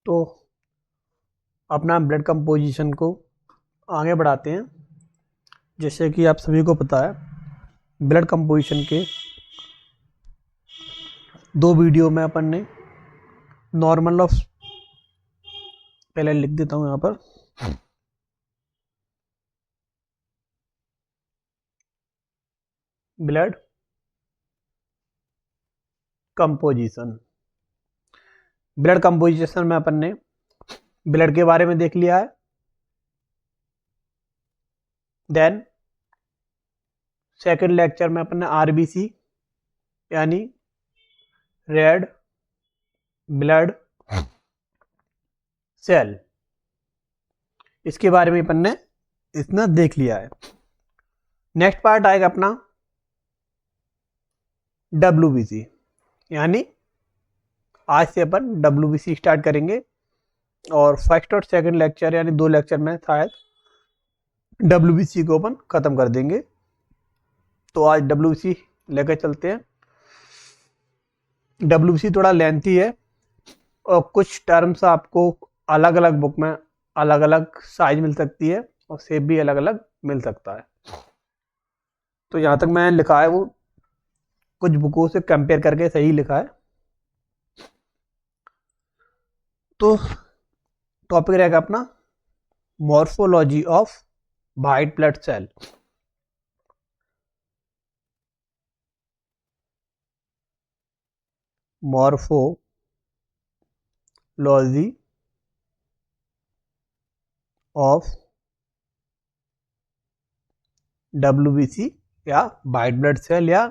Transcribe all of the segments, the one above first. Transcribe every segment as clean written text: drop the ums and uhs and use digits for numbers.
तो अपना blood composition को आगे बढ़ाते हैं। जैसे कि आप सभी को पता है, ब्लड कंपोजिशन के 2 वीडियो में अपन ने नॉर्मल ऑफ, पहले लिख देता हूँ यहाँ पर, ब्लड कंपोजिशन। ब्लड कंपोजिशन में अपन ने ब्लड के बारे में देख लिया है। देन सेकंड लेक्चर में अपन ने आरबीसी यानी रेड ब्लड सेल, इसके बारे में अपन ने इतना देख लिया है। नेक्स्ट पार्ट आएगा अपना डब्ल्यूबीसी, यानी आज से अपन डब्ल्यूबीसी स्टार्ट करेंगे और फर्स्ट और सेकंड लेक्चर यानी 2 लेक्चर में शायद डब्ल्यूबीसी को अपन खत्म कर देंगे। तो आज डब्ल्यूबीसी लेकर चलते हैं। डब्ल्यूबीसी थोड़ा लेंथी है और कुछ टर्म्स आपको अलग अलग बुक में अलग अलग साइज मिल सकती है और शेप भी अलग अलग मिल सकता है। तो यहाँ तक मैंने लिखा है वो कुछ बुकों से कंपेयर करके सही लिखा है। तो टॉपिक रहेगा अपना morphology of white blood cell. Morphology of WBC या व्हाइट ब्लड सेल या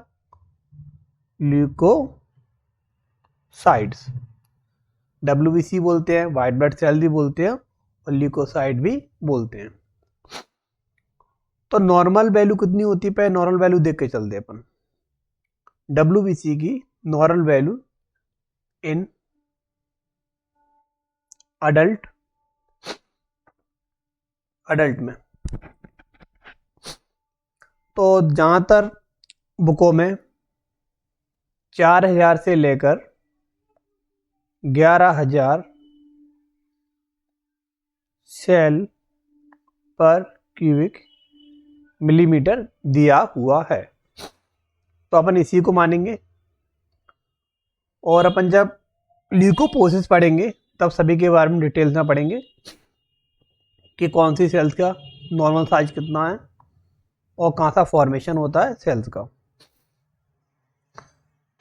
ल्यूकोसाइट्स। डब्ल्यूबीसी बोलते हैं, व्हाइट ब्लड सेल भी बोलते हैं और ल्यूकोसाइट भी बोलते हैं। तो नॉर्मल वैल्यू कितनी होती है, पहले नॉर्मल वैल्यू देख के चलते हैं अपन। डब्ल्यूबीसी की नॉर्मल वैल्यू इन अडल्ट में, तो ज़्यादातर बुकों में 4000 से लेकर 11000 सेल पर क्यूबिक मिलीमीटर दिया हुआ है। तो अपन इसी को मानेंगे और अपन जब ल्यूकोपोसिस पढ़ेंगे तब सभी के बारे में डिटेल्स में पढ़ेंगे कि कौन सी सेल्स का नॉर्मल साइज कितना है और कहाँ सा फॉर्मेशन होता है सेल्स का।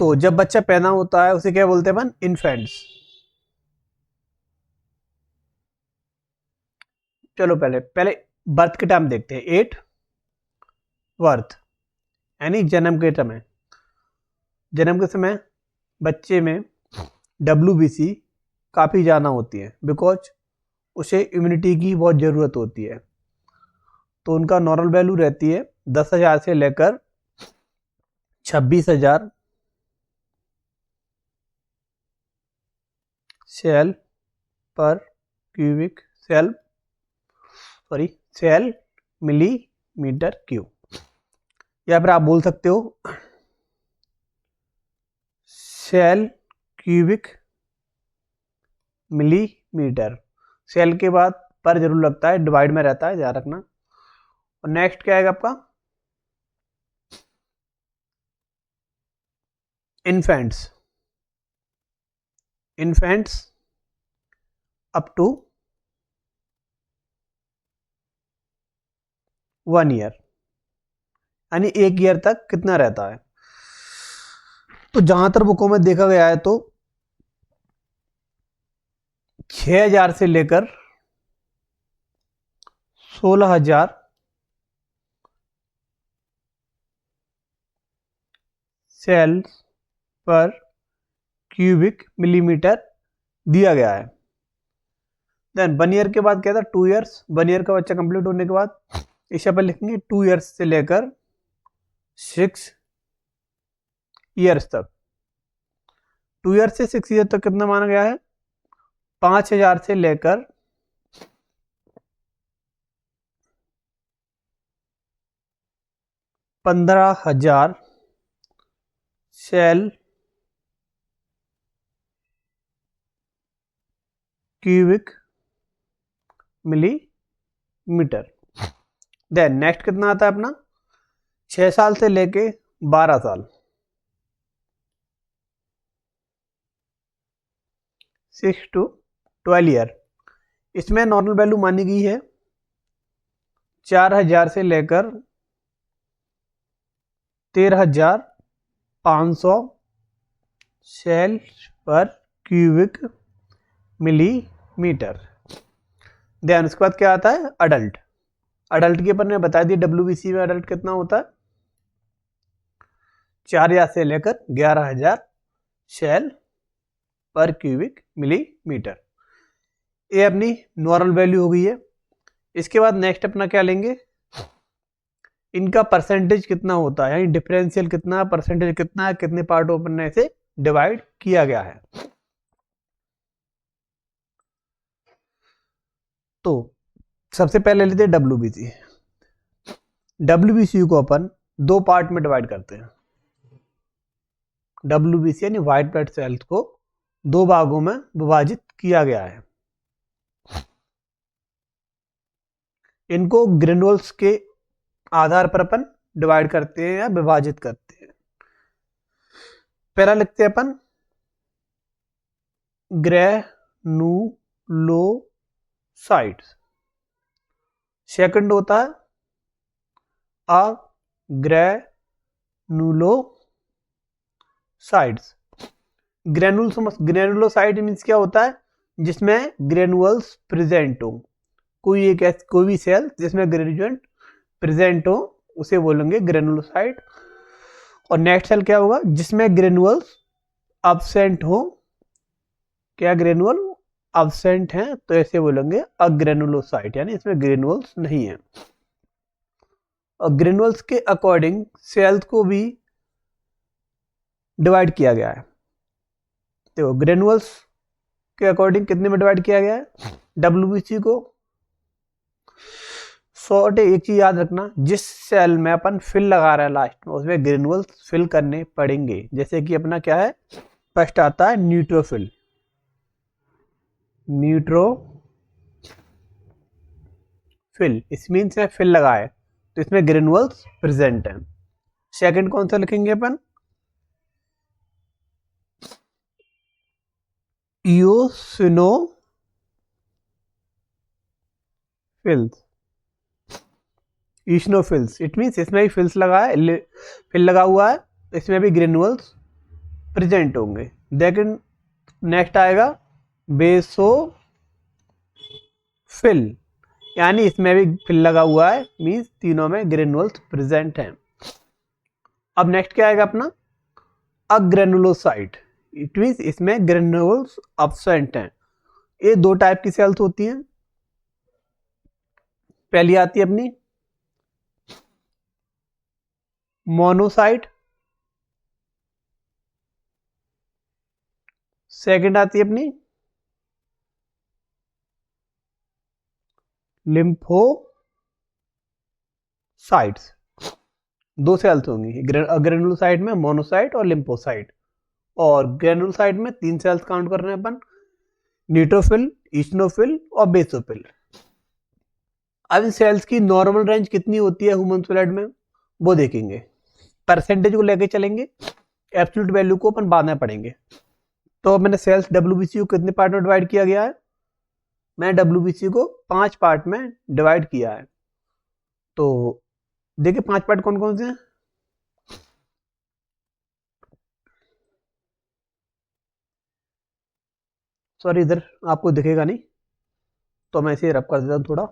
तो जब बच्चा पैदा होता है उसे क्या बोलते हैं अपन, इन्फेंट्स। चलो पहले पहले बर्थ के टाइम देखते हैं। 8 बर्थ यानी जन्म के समय। जन्म के समय बच्चे में डब्ल्यूबीसी काफ़ी ज़्यादा होती है बिकॉज उसे इम्यूनिटी की बहुत ज़रूरत होती है। तो उनका नॉर्मल वैल्यू रहती है 10,000 से लेकर 26,000 सेल पर क्यूबिक सेल मिलीमीटर क्यूब, या फिर आप बोल सकते हो सेल क्यूबिक मिलीमीटर। सेल के बाद पर जरूर लगता है, डिवाइड में रहता है, ध्यान रखना। और नेक्स्ट क्या आएगा आपका, इन्फेंट्स अप टू 1 ईयर, यानी 1 ईयर तक कितना रहता है। तो जहां तक बुकों में देखा गया है तो 6,000 से लेकर 16,000 सेल्स पर क्यूबिक मिलीमीटर दिया गया है। देन 1 ईयर के बाद क्या था, 2 ईयर्स। 1 ईयर का बच्चा कंप्लीट होने के बाद इसे अपन लिखेंगे 2 ईयर्स से लेकर 6 ईयर्स तक। 2 ईयर से 6 ईयर तक कितना माना गया है, 5,000 से लेकर 15,000 cell cubic millimetre. Then next कितना आता है अपना 6 साल से लेके 12 साल, 6 to 12 ईयर। इसमें नॉर्मल वैल्यू मानी गई है 4000 से लेकर 13,500 सेल पर क्यूबिक मिलीमीटर। ध्यान, उसके बाद क्या आता है अडल्ट। अडल्ट के ऊपर ने बता दी डब्ल्यूबीसी में अडल्ट कितना होता है 4000 से लेकर 11,000 सेल पर क्यूबिक मिलीमीटर। ये अपनी नॉर्मल वैल्यू हो गई है। इसके बाद नेक्स्ट अपना क्या लेंगे, इनका परसेंटेज कितना होता है, यानी डिफरेंशियल कितना, परसेंटेज कितना है, कितने पार्टों में से डिवाइड किया गया है। तो सबसे पहले लेते हैं डब्ल्यूबीसी। डब्ल्यूबीसी को अपन 2 पार्ट में डिवाइड करते हैं। डब्ल्यूबीसी यानी व्हाइट ब्लड सेल्स को 2 भागों में विभाजित किया गया है। इनको ग्रेनुअल्स के आधार पर अपन डिवाइड करते हैं या विभाजित करते हैं। पहला लिखते हैं अपन ग्रेनुलोसाइट्स। सेकंड होता है ग्रेनुलोसाइट्स। ग्रेनुलोसाइट मीन्स क्या होता है, जिसमें ग्रेनुअल्स प्रेजेंट हो। कोई भी सेल जिसमें ग्रेनुलेंट प्रेजेंट हो उसे बोलेंगे ग्रेनुलोसाइट। और नेक्स्ट सेल क्या होगा, जिसमें ग्रेनुअल्स अब्सेंट हो। क्या ग्रेनुअल अब्सेंट हैं तो ऐसे बोलेंगे अग्रेनुलोसाइट, यानी इसमें ग्रेनुअल्स नहीं है। और ग्रेनुअल्स के अकॉर्डिंग सेल्स को भी डिवाइड किया गया है। तो ग्रेनुअल्स के अकॉर्डिंग कितने में डिवाइड किया गया है डब्ल्यूबीसी को। शॉर्ट एक चीज याद रखना, जिस सेल में अपन फिल लगा रहे हैं लास्ट में उसमें ग्रेनुअल्स फिल करने पड़ेंगे। जैसे कि अपना क्या है, फर्स्ट आता है न्यूट्रोफिल। न्यूट्रोफिल इस मीन्स है फिल लगाए तो इसमें ग्रेनुअल्स प्रेजेंट हैं। सेकंड कौन सा लिखेंगे अपन, इओसिनोफिल्स। ईशनोफिल्स इट मीन्स इसमें भी फिल्स लगा है, फिल लगा हुआ है, इसमें भी ग्रेनुअल्स प्रेजेंट होंगे। लेकिन नेक्स्ट आएगा बेसोफिल, यानी इसमें भी फिल लगा हुआ है, मीन्स तीनों में ग्रेनुअल्स प्रेजेंट हैं। अब नेक्स्ट क्या आएगा अपना अग्रेनुलोसाइट। इट मीन्स इसमें ग्रेनुअल्स अब्सेंट हैं। ये 2 टाइप की सेल्स होती हैं। पहली आती है अपनी मोनोसाइट, सेकंड आती है अपनी लिम्फोसाइट्स। 2 सेल्स होंगी ग्रेनुलोसाइट में, मोनोसाइट और लिम्फोसाइट। और ग्रेनुलोसाइट में 3 सेल्स काउंट कर रहे हैं अपन, न्यूट्रोफिल, ईशनोफिल और बेसोफिल। अब इन सेल्स की नॉर्मल रेंज कितनी होती है ह्यूमन ब्लड में वो देखेंगे। परसेंटेज को लेके चलेंगे, एब्सोल्यूट वैल्यू को अपन बाद में पढ़ेंगे। तो मैंने सेल्स डब्ल्यूबीसी को कितने पार्ट में डिवाइड किया गया है, मैं डब्ल्यूबीसी को 5 पार्ट में डिवाइड किया है। तो देखिए 5 पार्ट कौन कौन से हैं। सॉरी इधर आपको दिखेगा नहीं तो मैं इसे रब कर देता हूं थोड़ा।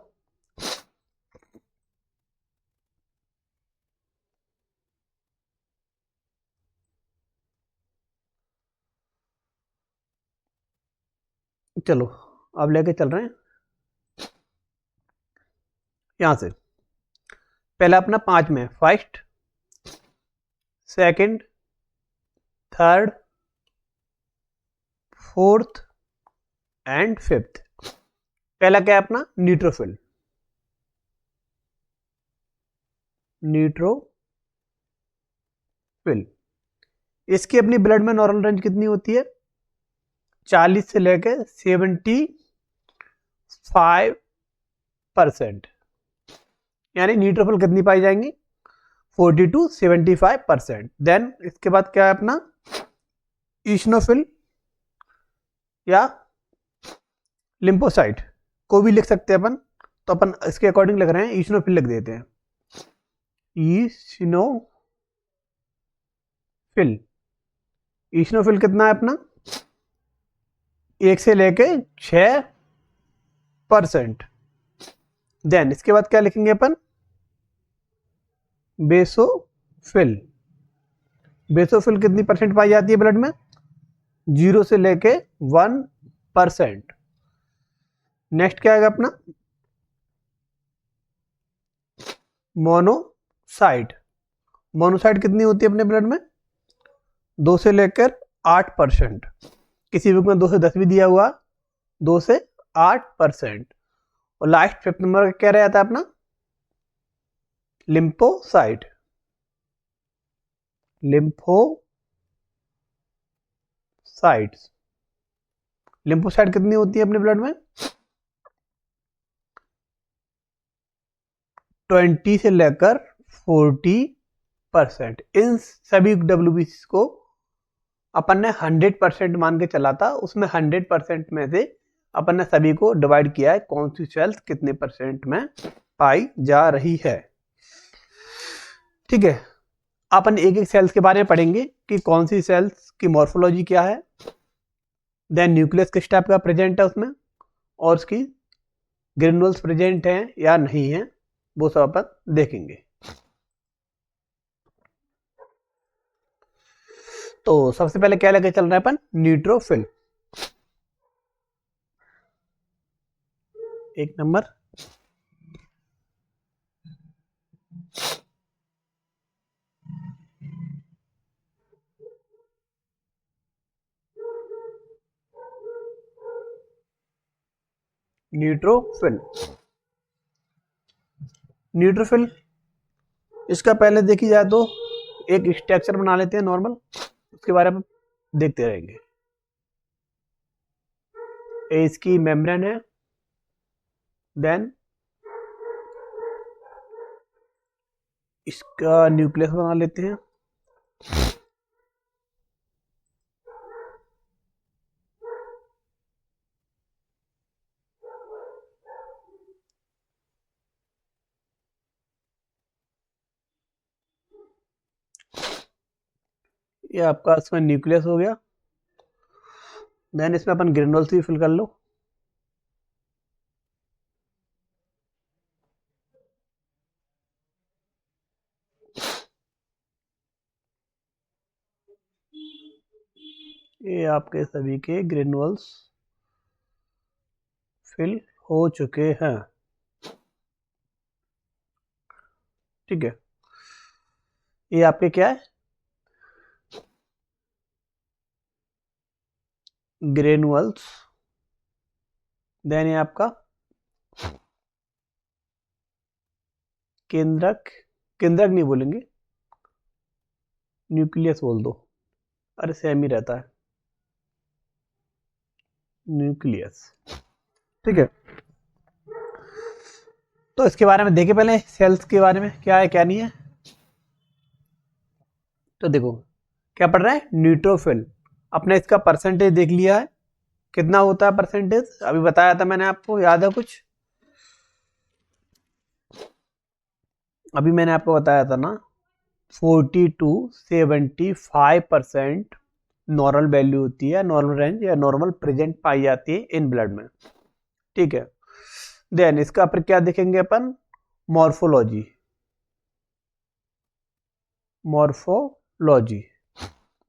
चलो अब लेके चल रहे हैं यहां से। पहला अपना 5 में first, second, third, fourth and fifth. पहला क्या है अपना न्यूट्रोफिल। इसकी अपनी ब्लड में नॉर्मल रेंज कितनी होती है 40 से लेकर 70 5%, यानी न्यूट्रोफिल कितनी पाई जाएंगी? 40 to 75%। देन इसके बाद क्या है अपना ईशनोफिल या लिम्फोसाइट को भी लिख सकते हैं अपन, तो अपन इसके अकॉर्डिंग लिख रहे हैं, ईशनोफिल लिख देते हैं। ईशनोफिल कितना है अपना? 1 से लेके 6%। देन इसके बाद क्या लिखेंगे अपन? बेसोफिल। बेसोफिल कितनी परसेंट पाई जाती है ब्लड में? 0 से लेके 1%। नेक्स्ट क्या आएगा अपना? मोनोसाइट। मोनोसाइट कितनी होती है अपने ब्लड में? 2 से लेकर 8%। किसी बुक में 2 से 10 भी दिया हुआ, 2 से 8%। और लास्ट 5th नंबर क्या रह जाता है अपना? लिम्फोसाइट। लिम्फोसाइट कितनी होती है अपने ब्लड में? 20 से लेकर 40%। इन सभी WBC को अपन ने 100% मान के चला था, उसमें 100% में से अपन ने सभी को डिवाइड किया है कौन सी सेल्स कितने % में पाई जा रही है। ठीक है, अपन एक एक सेल्स के बारे में पढ़ेंगे कि कौन सी सेल्स की मॉर्फोलॉजी क्या है, देन न्यूक्लियस किस टाइप का प्रेजेंट है उसमें, और उसकी ग्रेनुल्स प्रेजेंट हैं या नहीं है, वो सब अपन देखेंगे। तो सबसे पहले क्या लेके चल रहे हैं अपन? न्यूट्रोफिल। 1 number neutrophil. न्यूट्रोफिल इसका पहले देखी जाए तो एक स्ट्रक्चर बना लेते हैं नॉर्मल, उसके बारे में देखते रहेंगे। ये इसकी मेम्ब्रेन है, देन इसका न्यूक्लियस बना लेते हैं, ये आपका इसमें न्यूक्लियस हो गया। देन इसमें अपन ग्रेनुल्स भी फिल कर लो। ये आपके सभी के ग्रेनुल्स फिल हो चुके हैं। ठीक है, ये आपके क्या है? ग्रेनुअल्स। देन ये आपका केंद्रक, केंद्रक नहीं बोलेंगे, न्यूक्लियस बोल दो, अरे सेम ही रहता है, न्यूक्लियस। ठीक है, तो इसके बारे में देखे पहले सेल्स के बारे में क्या है क्या नहीं है। तो देखो क्या पढ़ रहा है? न्यूट्रोफिल। अपने इसका परसेंटेज देख लिया है, कितना होता है परसेंटेज, अभी बताया था मैंने आपको, याद है कुछ? अभी मैंने आपको बताया था ना, 40 to 75% नॉर्मल वैल्यू होती है, नॉर्मल रेंज या नॉर्मल प्रेजेंट पाई जाती है इन ब्लड में। ठीक है, देन इसका फिर क्या देखेंगे अपन? मॉर्फोलॉजी।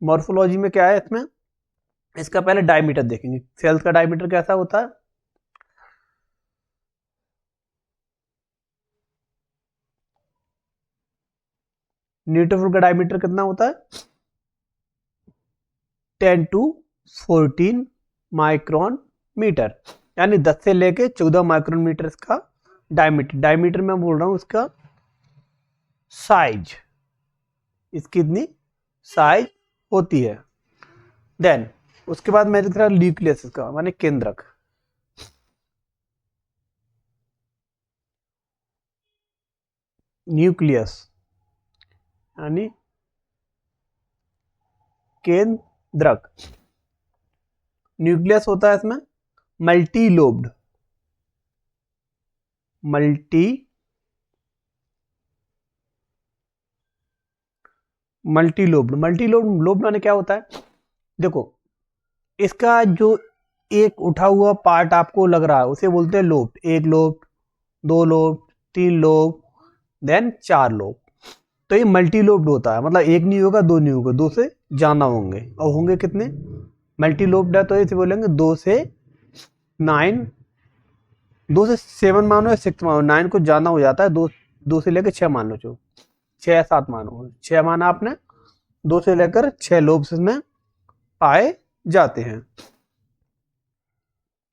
मॉर्फोलॉजी में क्या है इसमें? इसका पहले डायमीटर देखेंगे, सेल्स का डायमीटर कैसा होता है? न्यूट्रोफिल का डायमीटर कितना होता है? 10 to 14 माइक्रोन मीटर, यानी 10 से लेके 14 माइक्रोन मीटर का डायमीटर। डायमीटर में बोल रहा हूं इसका साइज, इसकी इतनी साइज होती है। देन उसके बाद मैं दिख रहा न्यूक्लियस, इसका माने केंद्रक। न्यूक्लियस यानी केंद्रक। न्यूक्लियस होता है इसमें मल्टी लोब्ड, मल्टी लोब्ड माने क्या होता है? देखो, इसका जो एक उठा हुआ पार्ट आपको लग रहा है उसे बोलते हैं लोब। एक लोब, दो लोब, तीन लोब, देन चार लोब। तो ये मल्टी लोब्ड होता है, मतलब एक नहीं होगा, दो नहीं होगा, दो से ज्यादा होंगे। और होंगे कितने? मल्टी लोब्ड है तो इसे बोलेंगे 2 से 9, 2 से 7 मानो या 6 मानो, 9 को ज्यादा हो जाता है, 2 से लेकर 6 मान लो, जो 6 या 7 मानो, 6 माना आपने, 2 से लेकर 6 लोब्स में पाए जाते हैं।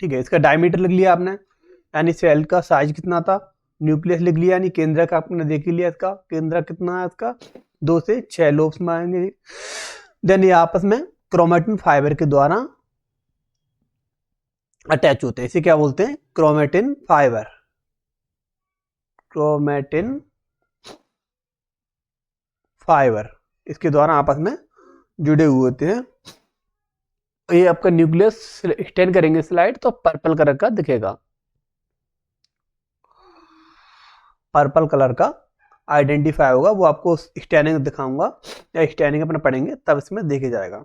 ठीक है, इसका डायमीटर लिख लिया आपने, यानी सेल का साइज कितना था। न्यूक्लियस लिख लिया, यानी केंद्रक आपने देख लिया, इसका केंद्रक कितना है, इसका 2 से 6 लोब्स में आएंगे। देन ये आपस में क्रोमेटिन फाइबर के द्वारा अटैच होते हैं। इसे क्या बोलते हैं? Chromatin fibre. क्रोमेटिन फाइबर इसके द्वारा आपस में जुड़े हुए होते हैं। ये आपका न्यूक्लियस एक्सटेंड करेंगे स्लाइड तो पर्पल कलर का दिखेगा, पर्पल कलर का आइडेंटिफाई होगा। वो आपको स्टैनिंग दिखाऊंगा या स्टैनिंग अपना पढ़ेंगे तब इसमें देखे जाएगा।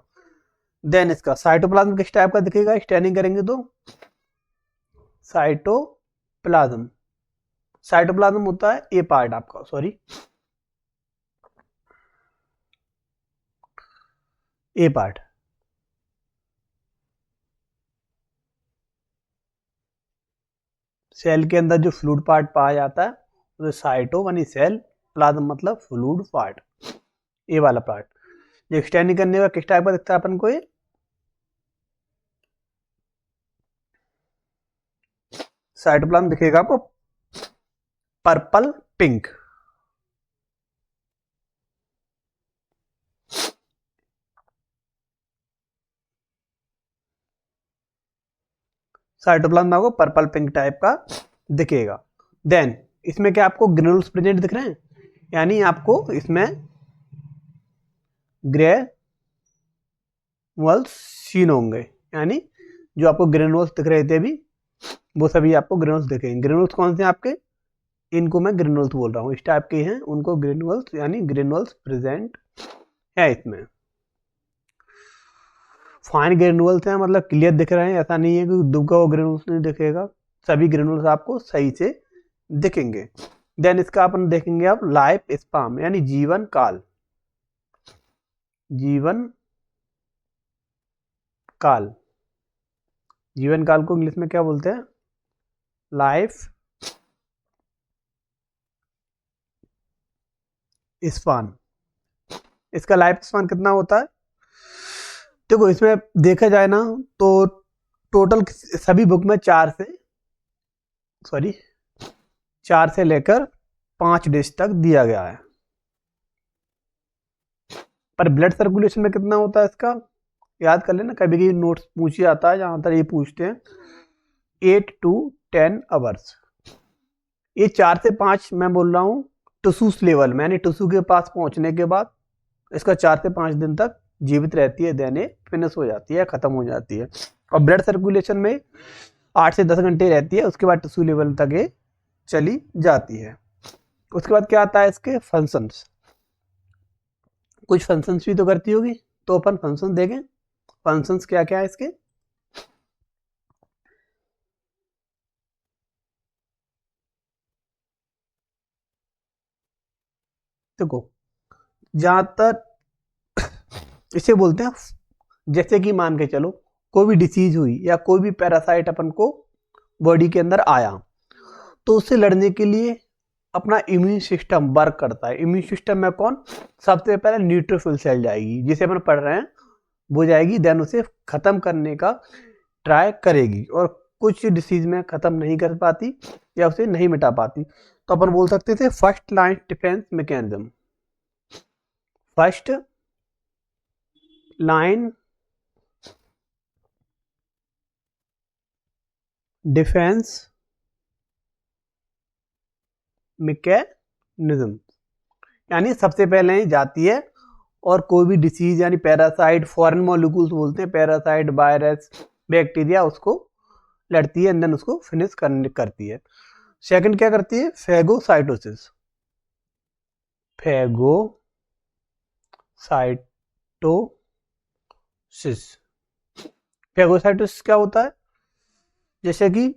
देन इसका साइटोप्लाज्म किस टाइप का दिखेगा स्टैनिंग करेंगे तो? साइटोप्लाज्म, साइटोप्लाज्म होता है ए पार्ट आपका, सॉरी ए पार्ट, सेल के अंदर जो फ्लूइड पार्ट पाया जाता है उसे साइटो यानी सेल, प्लाज्म मतलब फ्लूइड पार्ट, ए वाला पार्ट। जो एक्सटेंड करने का किस टाइप का दिखता है अपन को? ये साइटोप्लाज्म दिखेगा आपको पर्पल पिंक। साइटोप्लाज्म आपको पर्पल पिंक टाइप का दिखेगा। देन इसमें क्या आपको ग्रेनुल्स प्रेजेंट दिख रहे हैं, यानी आपको इसमें ग्रेनुल्स सीन होंगे, यानी जो आपको ग्रेनुल्स दिख रहे थे अभी वो सभी आपको ग्रेनुल्स दिखेंगे। ग्रेनुल्स कौन से आपके? इनको मैं ग्रेनुल्स बोल रहा हूँ, इस टाइप के हैं, उनको ग्रेनुल्स यानी ग्रेनुल्स प्रेजेंट है इसमें। फाइन ग्रेनुल्स हैं, मतलब क्लियर दिख रहे हैं, ऐसा नहीं है कि दुबका हुआ ग्रेनुल्स नहीं दिखेगा, सभी ग्रेनुल्स आपको सही से दिखेंगे। देन इसका अपन देखेंगे अब लाइफ स्पान यानी जीवन काल। जीवन काल, जीवन काल को इंग्लिश में क्या बोलते हैं? Life span. इसका लाइफ स्पान कितना होता है? देखो इसमें देखा जाए ना तो टोटल सभी बुक में 4 से लेकर 5 डेज तक दिया गया है। पर ब्लड सर्कुलेशन में कितना होता है इसका? याद कर लेना, कभी कभी नोट्स पूछी आता है जहां तक ये पूछते हैं 8 to 10 आवर्स। ये 4 से 5 मैं बोल रहा हूँ टिश्यूस लेवल में, यानी टिश्यू के पास पहुंचने के बाद इसका 4 से 5 दिन तक जीवित रहती है, देन फिनिश हो जाती है, खत्म हो जाती है। और ब्लड सर्कुलेशन में 8 से 10 घंटे रहती है, उसके बाद टिश्यू लेवल तक ये चली जाती है। उसके बाद क्या आता है इसके फंक्शंस, कुछ फंक्शंस भी तो करती होगी, तो अपन फंक्शन देखें। फंक्शंस क्या क्या है इसके? देखो जहां तक इसे बोलते हैं, जैसे कि मान के चलो कोई भी डिसीज हुई या कोई भी पैरासाइट अपन को बॉडी के अंदर आया, तो उससे लड़ने के लिए अपना इम्यून सिस्टम वर्क करता है। इम्यून सिस्टम में कौन? सबसे पहले न्यूट्रोफिल सेल जाएगी, जिसे अपन पढ़ रहे हैं वो जाएगी, देन उसे खत्म करने का ट्राई करेगी, और कुछ डिसीज में खत्म नहीं कर पाती या उसे नहीं मिटा पाती, तो अपन बोल सकते थे first line defence mechanism. First line defence mechanism. यानी सबसे पहले ही जाती है और कोई भी डिसीज यानी पैरासाइट, फॉरेन मॉलिक्यूल्स बोलते हैं, पैरासाइट, वायरस, बैक्टीरिया, उसको लड़ती है एंड देन उसको फिनिश करती है। सेकंड क्या करती है? फेगोसाइटोसिस। फेगोसाइटोसिस। फेगोसाइटोसिस क्या होता है? जैसे कि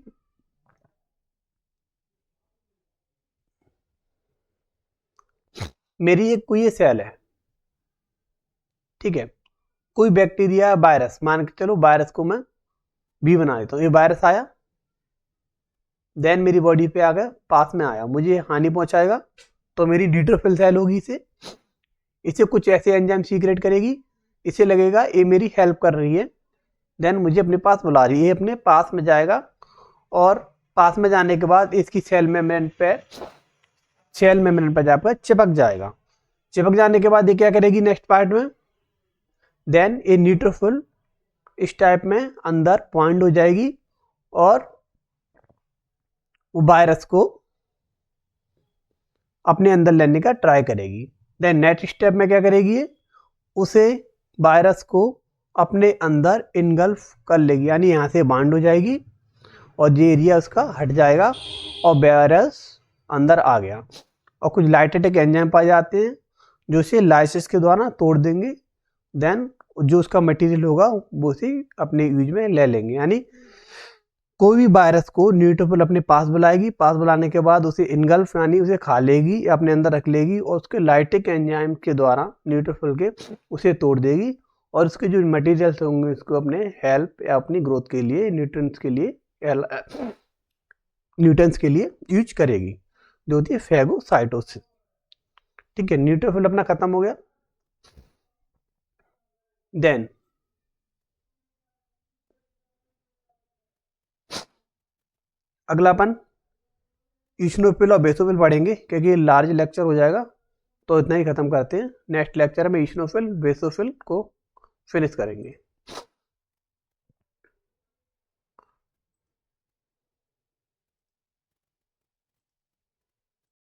मेरी एक कोई सेल है, ठीक है, कोई बैक्टीरिया, वायरस, मान के चलो वायरस को मैं बी बना देता हूँ। ये वायरस आया, देन मेरी बॉडी पे आ गया, पास में आया, मुझे हानि पहुंचाएगा, तो मेरी न्यूट्रोफिल सेल होगी, इसे कुछ ऐसे एंजाइम सीक्रेट करेगी, इसे लगेगा ये मेरी हेल्प कर रही है, देन मुझे अपने पास बुला रही है, ये अपने पास में जाएगा और पास में जाने के बाद इसकी सेल मेम्ब्रेन पे जाकर चिपक जाएगा। चिपक जाने के बाद ये क्या करेगी नेक्स्ट पार्ट में? देन ये न्यूट्रोफिल इस टाइप में अंदर पॉइंट हो जाएगी और वो वायरस को अपने अंदर लेने का ट्राई करेगी। देन नेक्स्ट स्टेप में क्या करेगी? उसे वायरस को अपने अंदर इनगल्फ कर लेगी, यानी यहाँ से बाउंड हो जाएगी और ये एरिया उसका हट जाएगा और वायरस अंदर आ गया। और कुछ लाइटेटिक एंजाइम पाए जाते हैं जो इसे लाइसिस के द्वारा तोड़ देंगे, देन जो उसका मटेरियल होगा वो उसे अपने यूज में ले लेंगे। यानी कोई भी वायरस को न्यूट्रोफिल अपने पास बुलाएगी, पास बुलाने के बाद उसे इनगल्फ यानी उसे खा लेगी, अपने अंदर रख लेगी और उसके लाइटिक एंजाइम के द्वारा न्यूट्रोफिल के उसे तोड़ देगी और उसके जो मटेरियल्स होंगे उसको अपने हेल्प या अपनी ग्रोथ के लिए, न्यूट्रिएंट्स के लिए यूज करेगी, जो होती है फेगोसाइटोसिस। ठीक है, न्यूट्रोफिल अपना खत्म हो गया। देन अगला अपन ईशनोफिल और बेसोफिल पढ़ेंगे क्योंकि लार्ज लेक्चर हो जाएगा, तो इतना ही खत्म करते हैं। नेक्स्ट लेक्चर में ईशनोफिल बेसोफिल को फिनिश करेंगे।